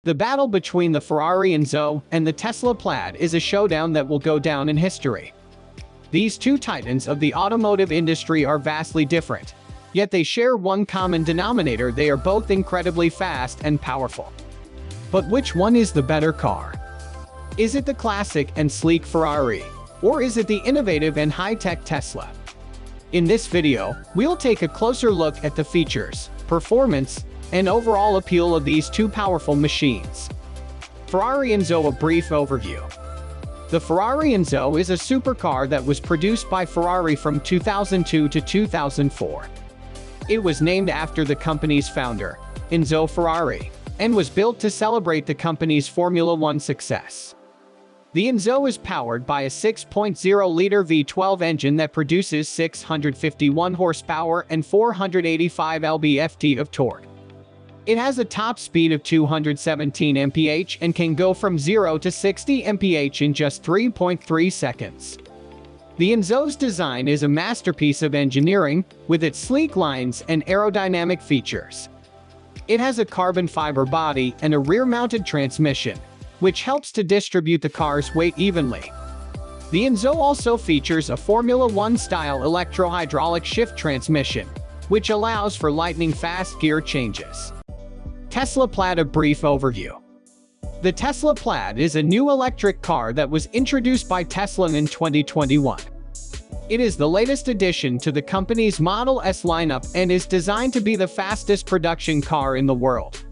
The battle between the Ferrari Enzo and the Tesla Plaid is a showdown that will go down in history. These two titans of the automotive industry are vastly different, yet they share one common denominator: they are both incredibly fast and powerful. But which one is the better car? Is it the classic and sleek Ferrari, or is it the innovative and high-tech Tesla? In this video, we'll take a closer look at the features, performance, and overall appeal of these two powerful machines. Ferrari Enzo. A brief overview. The Ferrari Enzo is a supercar that was produced by Ferrari from 2002 to 2004. It was named after the company's founder, Enzo Ferrari, and was built to celebrate the company's Formula One success. The Enzo is powered by a 6.0-liter V12 engine that produces 651 horsepower and 485 lb-ft of torque. It has a top speed of 217 mph and can go from 0 to 60 mph in just 3.3 seconds. The Enzo's design is a masterpiece of engineering, with its sleek lines and aerodynamic features. It has a carbon fiber body and a rear-mounted transmission, which helps to distribute the car's weight evenly. The Enzo also features a Formula One-style electro-hydraulic shift transmission, which allows for lightning-fast gear changes. Tesla Plaid. A brief overview. The Tesla Plaid is a new electric car that was introduced by Tesla in 2021. It is the latest addition to the company's Model S lineup and is designed to be the fastest production car in the world.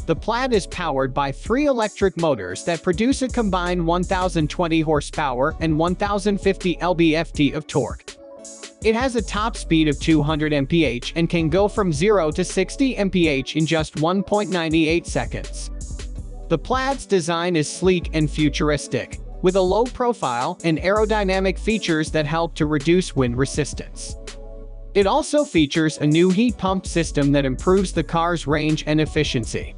The Plaid is powered by 3 electric motors that produce a combined 1,020 horsepower and 1,050 lb-ft of torque. It has a top speed of 200 mph and can go from 0 to 60 mph in just 1.98 seconds. The Plaid's design is sleek and futuristic, with a low profile and aerodynamic features that help to reduce wind resistance. It also features a new heat pump system that improves the car's range and efficiency.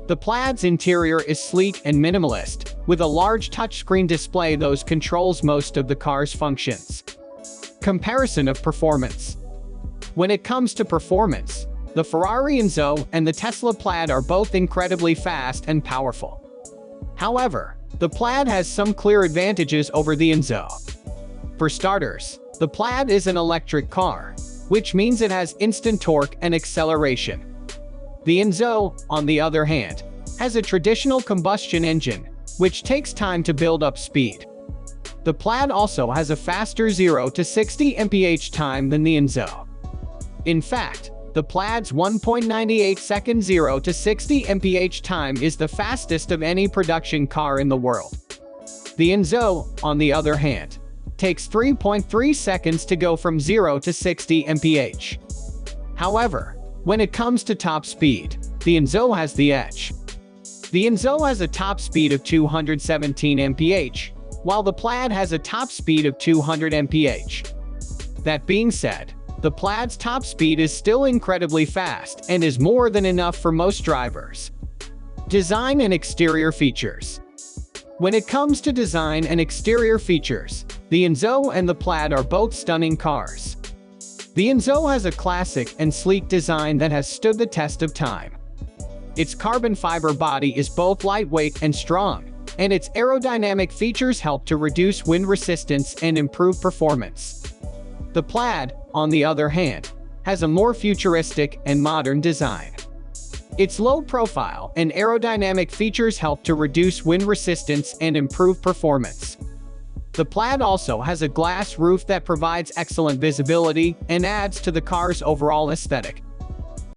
The Plaid's interior is sleek and minimalist, with a large touchscreen display that controls most of the car's functions. Comparison of performance. When it comes to performance, the Ferrari Enzo and the Tesla Plaid are both incredibly fast and powerful. However, the Plaid has some clear advantages over the Enzo. For starters, the Plaid is an electric car, which means it has instant torque and acceleration. The Enzo, on the other hand, has a traditional combustion engine, which takes time to build up speed. The Plaid also has a faster 0 to 60 mph time than the Enzo. In fact, the Plaid's 1.98-second 0 to 60 mph time is the fastest of any production car in the world. The Enzo, on the other hand, takes 3.3 seconds to go from 0 to 60 mph. However, when it comes to top speed, the Enzo has the edge. The Enzo has a top speed of 217 mph, while the Plaid has a top speed of 200 mph. That being said, the Plaid's top speed is still incredibly fast and is more than enough for most drivers. Design and exterior features. When it comes to design and exterior features, the Enzo and the Plaid are both stunning cars. The Enzo has a classic and sleek design that has stood the test of time. Its carbon fiber body is both lightweight and strong, and its aerodynamic features help to reduce wind resistance and improve performance. The Plaid, on the other hand, has a more futuristic and modern design. Its low profile and aerodynamic features help to reduce wind resistance and improve performance. The Plaid also has a glass roof that provides excellent visibility and adds to the car's overall aesthetic.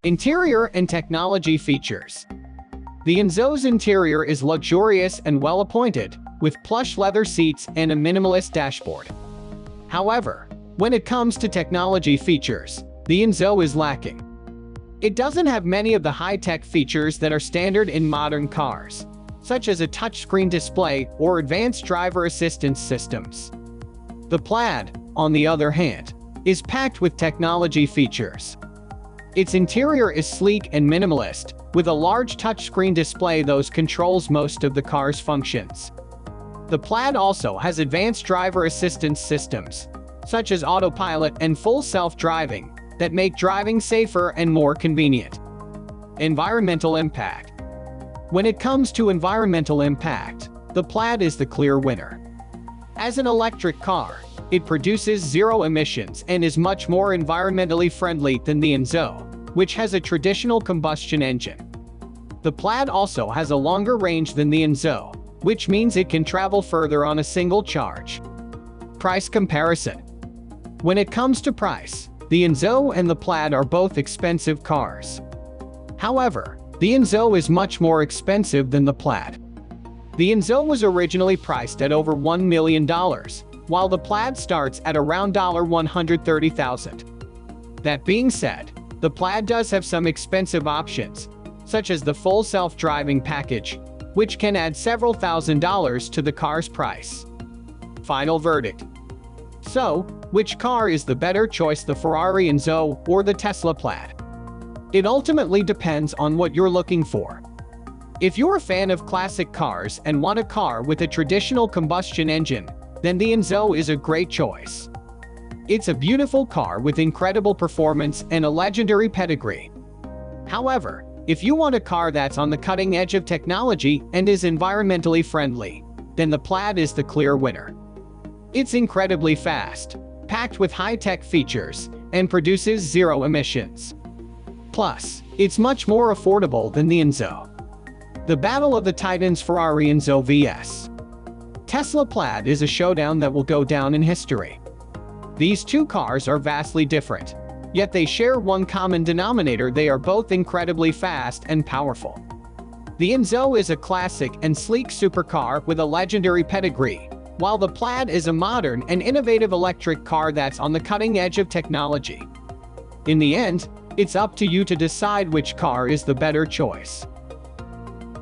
Interior and technology features. The Enzo's interior is luxurious and well-appointed, with plush leather seats and a minimalist dashboard. However, when it comes to technology features, the Enzo is lacking. It doesn't have many of the high-tech features that are standard in modern cars, such as a touchscreen display or advanced driver assistance systems. The Plaid, on the other hand, is packed with technology features. Its interior is sleek and minimalist, with a large touchscreen display that controls most of the car's functions. The Plaid also has advanced driver assistance systems, such as autopilot and full self-driving, that make driving safer and more convenient. Environmental impact. When it comes to environmental impact, the Plaid is the clear winner. As an electric car, it produces zero emissions and is much more environmentally friendly than the Enzo, which has a traditional combustion engine. The Plaid also has a longer range than the Enzo, which means it can travel further on a single charge. Price comparison. When it comes to price, the Enzo and the Plaid are both expensive cars. However, the Enzo is much more expensive than the Plaid. The Enzo was originally priced at over $1 million, while the Plaid starts at around $130,000. That being said, the Plaid does have some expensive options, such as the full self-driving package, which can add several $1,000s to the car's price. Final verdict. So, which car is the better choice, the Ferrari Enzo or the Tesla Plaid? It ultimately depends on what you're looking for. If you're a fan of classic cars and want a car with a traditional combustion engine, then the Enzo is a great choice. It's a beautiful car with incredible performance and a legendary pedigree. However, if you want a car that's on the cutting edge of technology and is environmentally friendly, then the Plaid is the clear winner. It's incredibly fast, packed with high-tech features, and produces zero emissions. Plus, it's much more affordable than the Enzo. The Battle of the Titans, Ferrari Enzo vs. Tesla Plaid, is a showdown that will go down in history. These two cars are vastly different, yet they share one common denominator: they are both incredibly fast and powerful. The Enzo is a classic and sleek supercar with a legendary pedigree, while the Plaid is a modern and innovative electric car that's on the cutting edge of technology. In the end, it's up to you to decide which car is the better choice.